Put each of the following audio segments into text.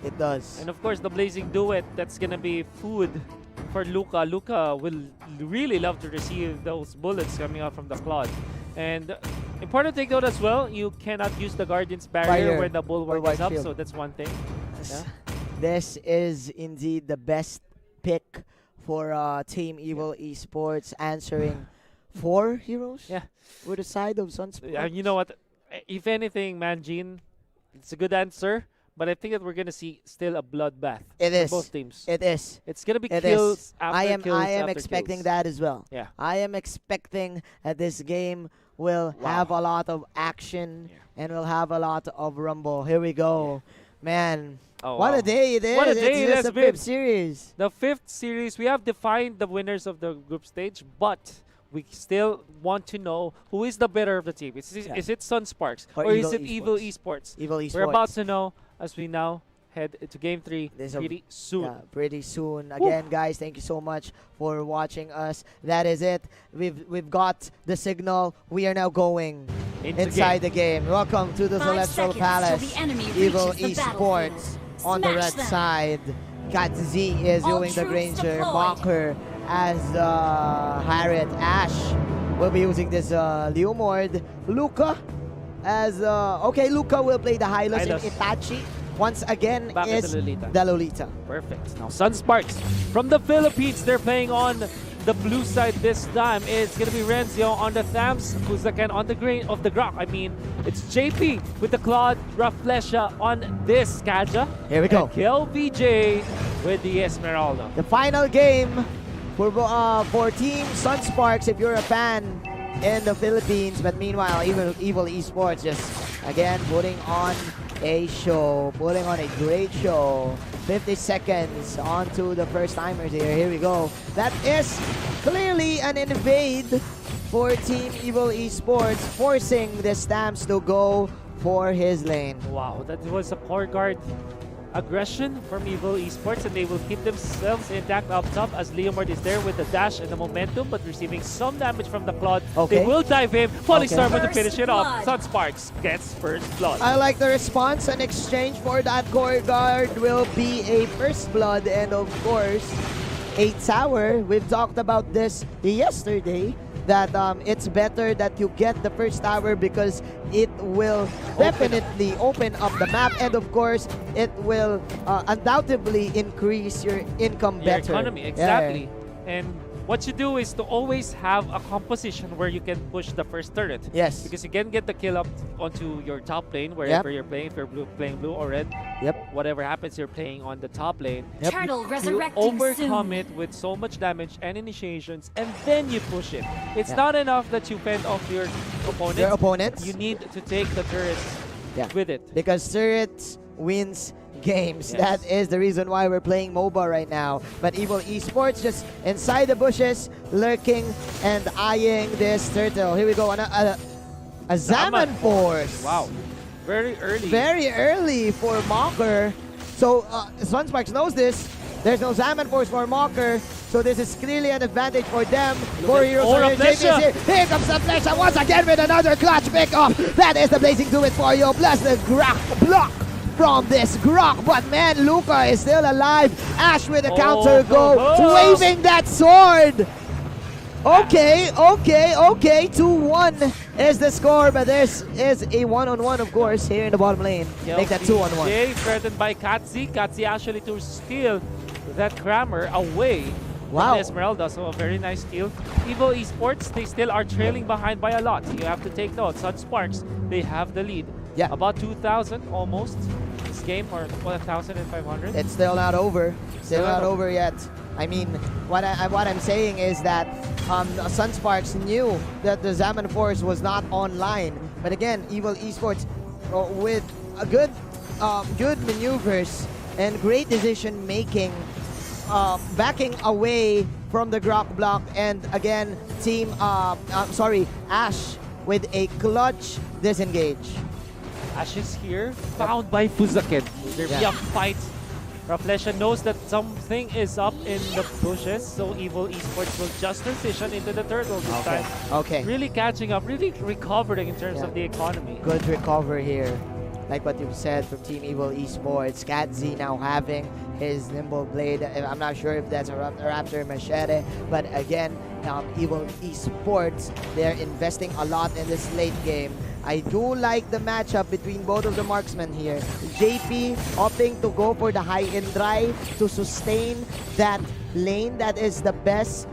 It does. And of course, the Blazing Duet, that's going to be food for Luca. Luca will really love to receive those bullets coming out from the Claude. And important take note as well, you cannot use the Guardian's Barrier when the Bulwark is up, shield. so that's one thing. Yeah. This is indeed the best pick for Team Evil Esports, answering 4 heroes with the side of SUNSPARKS. You know what? If anything, Manjin, it's a good answer. But I think that we're gonna see still a bloodbath for both teams. It is. It's gonna be kills after kills. I am expecting that as well. Yeah. I am expecting that this game will have a lot of action and will have a lot of rumble. Here we go. Man, what a day it is. What a day it it's has the been. 5th series. The 5th series, we have defined the winners of the group stage, but we still want to know who is the better of the team. Is it SUNSPARKS or is it Evil Esports? Evil Esports. We're about to know as we now head into Game 3 pretty soon. Yeah, pretty soon. Again, guys, thank you so much for watching us. That is it. We've got the signal. We are now going inside the game. Welcome to the Celestial Palace. Evil Esports on the red side. Cat Z is doing the Granger. Mocker as Harriet. Ash will be using this Leomord. Luca as Luca will play the Hylos, and Itachi once again is the Lolita. Perfect. Now SUNSPARKS from the Philippines, they're playing on the blue side this time. It's gonna be Renzio on the Thams, Kuzakan on the green of the Grok. I mean, it's JP with the Claude, Raflesha on this Kaja. Here we go. Kill VJ with the Esmeralda. The final game for Team SUNSPARKS, if you're a fan in the Philippines. But meanwhile, Evil Esports just again putting on a show, putting on a great show. 50 seconds onto the first timers here. Here we go. That is clearly an invade for Team Evil Esports, forcing the Stamps to go for his lane. Wow, that was a core guard aggression from Evil Esports, and they will keep themselves intact up top as Leomord is there with the dash and the momentum, but receiving some damage from the Claude. They will dive him. Polystar to finish it off. SUNSPARKS gets first blood. I like the response. An exchange for that core guard will be a first blood, and of course, a tower. We've talked about this yesterday, that it's better that you get the first tower because it will definitely open up the map, and of course it will undoubtedly increase your income better. Your economy, exactly. And what you do is to always have a composition where you can push the first turret. Yes. Because you can get the kill up onto your top lane wherever you're playing. If you're playing blue or red, whatever happens, you're playing on the top lane. Turtle resurrecting you overcome it with so much damage and initiations, and then you push it. It's not enough that you fend off your opponents. You need to take the turrets with it. Because turrets wins games. That is the reason why we're playing MOBA right now. But Evil Esports just inside the bushes, lurking and eyeing this turtle. Here we go. A Zaman Force. Wow. Very early. Very early for Mocker. So SUNSPARKS knows this. There's no Zaman Force for Mocker. So this is clearly an advantage for them. 4 heroes are here. Here comes the Flesha once again with another clutch pickup. That is the Blazing Duet for you. Plus the block from this Grok, but man, Luca is still alive. Ash with a counter go, waving that sword. Okay, 2-1 is the score, but this is a 1-on-1, of course, here in the bottom lane. Make that 2-on-1. Jay threatened by Katzi. Katzi actually to steal that Crammer away from Esmeralda, so a very nice steal. Evil Esports, they still are trailing behind by a lot. You have to take note. SUNSPARKS, they have the lead. About 2,000 almost this game, or 1,500. It's still not over. Still not over yet. I mean, what I'm saying is that SUNSPARKS knew that the Zaman Force was not online. But again, Evil Esports with a good maneuvers and great decision making, backing away from the Grok block, and again, Ash with a clutch disengage. Ash is here, found by Fuzaken. There'll be a fight. Raflesha knows that something is up in the bushes, so Evil Esports will just transition into the turtle this time. Really catching up, really recovering in terms of the economy. Good recover here. like what you've said from Team Evil Esports. Katzi now having his nimble blade. I'm not sure if that's a Raptor Machete, but again, Evil Esports, they're investing a lot in this late game. I do like the matchup between both of the marksmen here. JP opting to go for the high-end drive to sustain that lane. That is the best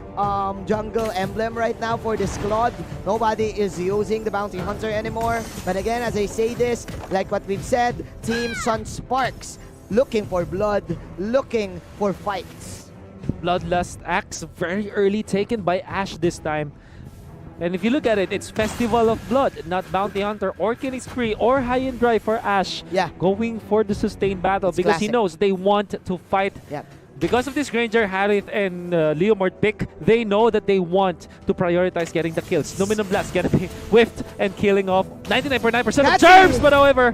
jungle emblem right now for this squad. Nobody is using the Bounty Hunter anymore. But again, as I say this, like what we've said, Team SUNSPARKS looking for blood, looking for fights. Bloodlust axe very early taken by Ash this time. And if you look at it, it's Festival of Blood, not Bounty Hunter or Killing Spree or High and Dry for Ash. Yeah. Going for the sustained battle It's because classic. he knows they want to fight. Yeah. Because of this Granger, Harith, and Leomord pick, they know that they want to prioritize getting the kills. Luminum Blast gonna be whiffed and killing off 99.9% of germs, but however,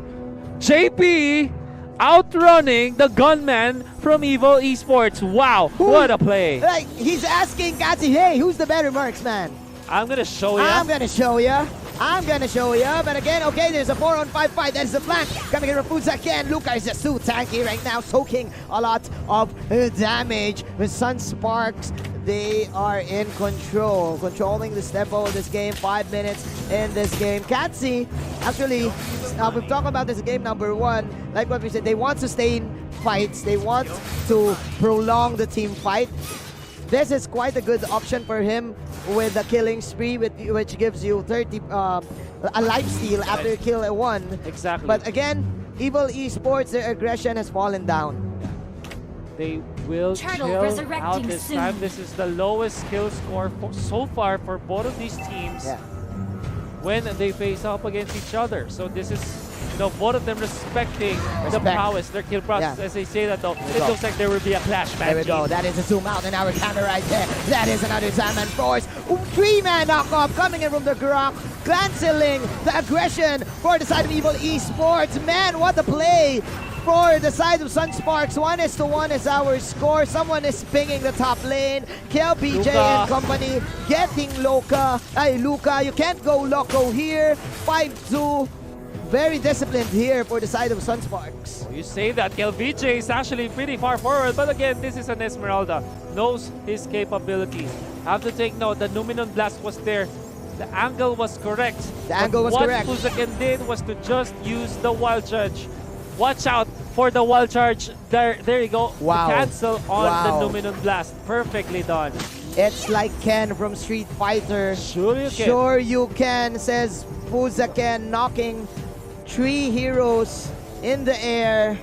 JP outrunning the gunman from Evil Esports. Wow, what a play. Like, he's asking Katzi, hey, who's the better marksman? I'm gonna show you. I'm gonna show ya. I'm gonna show ya. But again, okay, there's a 4-on-5 fight. That's the plan. Coming in from again. Luca is just too tanky right now, soaking a lot of damage. With SUNSPARKS, they are in control. Controlling the tempo of this game. 5 minutes in this game. Katzi, actually, we've talked about this game number 1. Like what we said, they want to sustain fights. They want to prolong the team fight. This is quite a good option for him with the killing spree, which gives you 30 a life steal after you kill a 1. Exactly. But again, Evil Esports, their aggression has fallen down. They will Turtle chill out resurrecting this soon. time. This is the lowest kill score so far for both of these teams when they face up against each other. So this is, you know, both of them respecting the prowess, their kill process. As they say that though, it looks like there will be a clash match. There we go. That is a zoom out in our camera right there. That is another Zaman Force. 3-man knockoff coming in from the Grok. Canceling the aggression for the side of Evil Esports. Man, what a play for the side of SUNSPARKS. 1-1 is our score. Someone is pinging the top lane. KLPJ Luca and company getting Luca. You can't go loco here. 5-2. Very disciplined here for the side of SUNSPARKS. You say that KLPJ is actually pretty far forward, but again, this is an Esmeralda. Knows his capabilities. Have to take note, the Numenon Blast was there. The angle was correct. The angle was correct. What Fuzaken did was to just use the Wild Charge. Watch out for the Wild Charge. There you go. Wow. Cancel on the Wow. Numenon Blast. Perfectly done. It's like Ken from Street Fighter. Sure you can. Sure you can, says Fuzaken, knocking 3 heroes in the air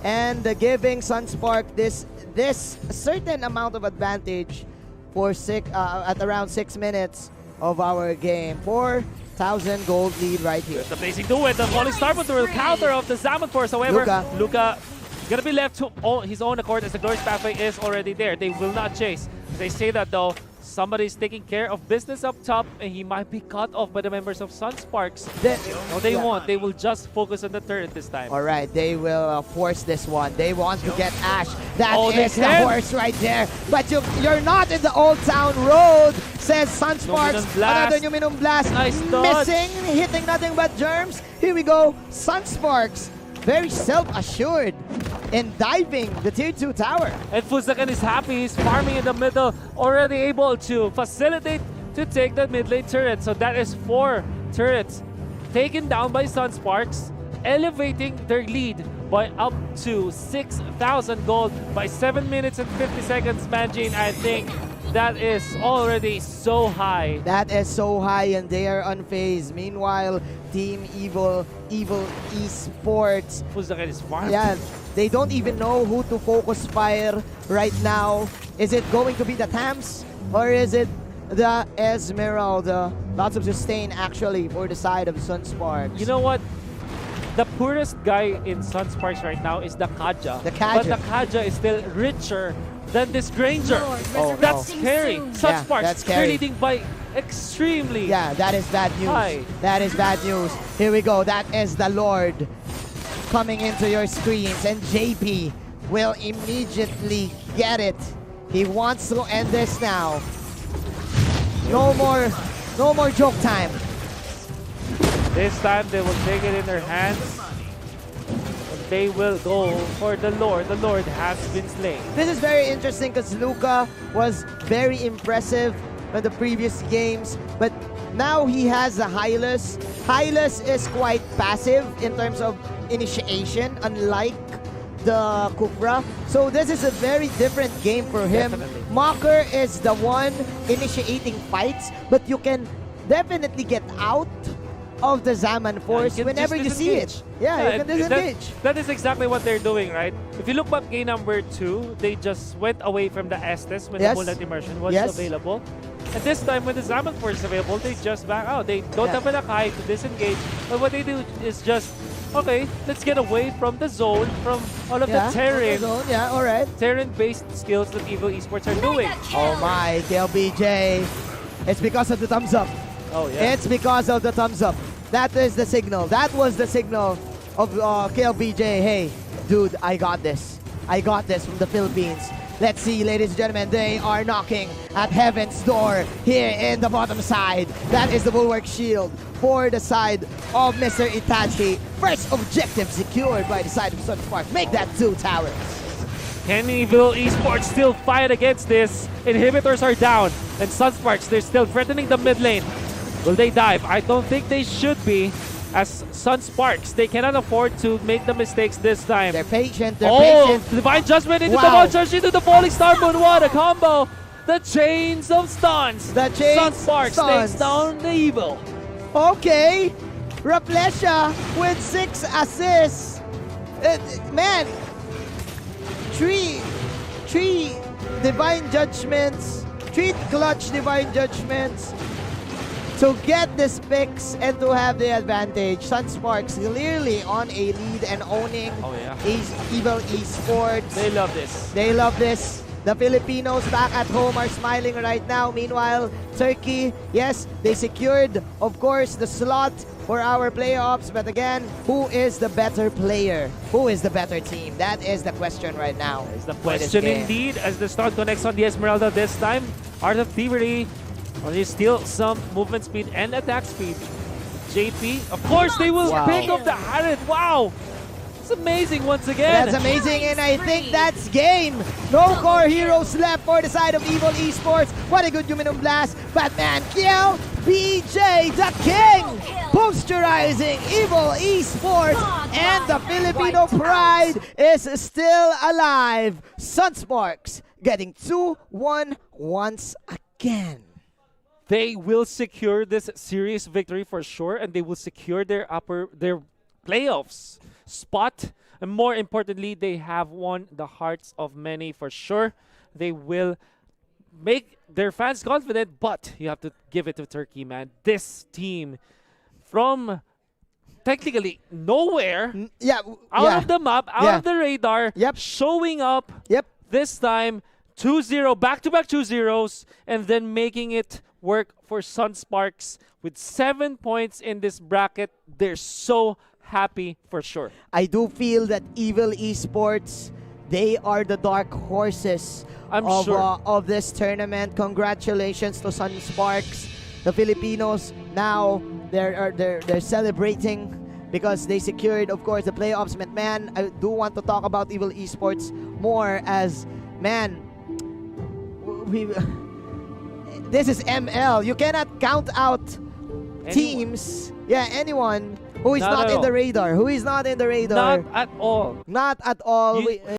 and giving SUNSPARKS this certain amount of advantage for at around 6 minutes of our game. 4,000 gold lead right here. The placing do it. The falling star but will counter of the Zaman Force. However, Luca gonna be left to his own accord as the Glorious Pathway is already there. They will not chase. They say that though, somebody's taking care of business up top and he might be cut off by the members of SUNSPARKS. No, they won't. They will just focus on the turret this time. All right, they will force this one. They want to get Ash. That they is the can. horse right there. But you're not in the Old Town Road, says SUNSPARKS. Numinum Blast. Another Numinum Blast. Nice dodge. Missing, hitting nothing but germs. Here we go. SUNSPARKS, very self-assured in diving the tier 2 tower. And Fuzaken is happy. He's farming in the middle, already able to facilitate to take the mid lane turret. So that is 4 turrets taken down by SUNSPARKS, elevating their lead by up to 6,000 gold by 7 minutes and 50 seconds. Manjin, I think that is already so high. That is so high and they are unfazed. Meanwhile, Team Evil Esports, Fuzaken is farming. yeah, they don't even know who to focus fire right now. Is it going to be the Tams or is it the Esmeralda? Lots of sustain actually for the side of SUNSPARKS. You know what? The poorest guy in SUNSPARKS right now is the Kaja. The Kaja. But the Kaja is still richer than this Granger. Oh, That's no. scary. Yeah, SUNSPARKS, that's they're scary. leading by extremely. Yeah, that is bad news. Hi. That is bad news. Here we go. That is the Lord coming into your screens, and JP will immediately get it. He wants to end this now. No more joke time. This time they will take it in their hands. they will go for the Lord. The Lord has been slain. This is very interesting because Luca was very impressive in the previous games, but now he has a Hylas. Hylas is quite passive in terms of initiation, unlike the Kufra. So this is a very different game for him. Definitely. Mocker is the one initiating fights, but you can definitely get out of the Zaman force you can whenever you just see it. disengage. Yeah, you can disengage. That is exactly what they're doing, right? If you look back game number 2, they just went away from the Estes when Yes. the bullet immersion was Yes. available. And this time when the Zaman force is available, they just back out. They don't have an Akai to disengage. But what they do is just, okay, let's get away from the zone, from all of the Terran, Yeah, alright. Terran-based skills that Evil Esports are doing. Oh my, KLBJ. It's because of the thumbs up. Oh yeah. It's because of the thumbs up. That is the signal. That was the signal of KLBJ. Hey, dude, I got this. I got this from the Philippines. Let's see, ladies and gentlemen, they are knocking at heaven's door here in the bottom side. That is the Bulwark Shield for the side of Mr. Itachi. First objective secured by the side of SUNSPARKS. Make that 2 towers. Can Evil Esports still fight against this? Inhibitors are down, and SUNSPARKS, they're still threatening the mid lane. Will they dive? I don't think they should be. As SUNSPARKS, they cannot afford to make the mistakes this time. They're patient. They're Oh, patient. Divine Judgment into the Wow. one charge into the falling star moon. What a combo! The chains of stuns. The chains SUNSPARKS stuns. takes down the Evil. Okay, Raplesha with 6 assists. Man, three divine judgments, 3 clutch divine judgments to get this picks and to have the advantage. SUNSPARKS clearly on a lead and owning Oh yeah. Evil Esports. They love this. They love this. The Filipinos back at home are smiling right now. Meanwhile, Turkey, yes, they secured, of course, the slot for our playoffs. But again, who is the better player? Who is the better team? That is the question right now. Is the for this question game. indeed, as the stun connects on the Esmeralda this time. Art of Thievery only steal some movement speed and attack speed. JP, of course, they will Wow. pick up the Harriet. Wow! It's amazing once again. That's amazing, and I think that's game. No core heroes left for the side of Evil Esports. What a good Luminum Blast. But man, Kiel, BJ, the king, posterizing Evil Esports, and the Filipino pride is still alive. SUNSPARKS getting 2-1 once again. They will secure this series victory for sure, and they will secure their playoffs spot. And more importantly, they have won the hearts of many for sure. They will make their fans confident, but you have to give it to Turkey, man. This team from technically nowhere, out of the map, out of the radar, showing up this time 2-0, back-to-back 2-0s, and then making it work for SUNSPARKS with 7 points in this bracket. They're so happy for sure. I do feel that Evil Esports, they are the dark horses of this tournament. Congratulations to SUNSPARKS. The Filipinos now they're celebrating because they secured, of course, the playoffs. But man, I do want to talk about Evil Esports more as man. This is ML. You cannot count out teams. Yeah, anyone who is not in the radar. Who is not in the radar. Not at all. Not at all.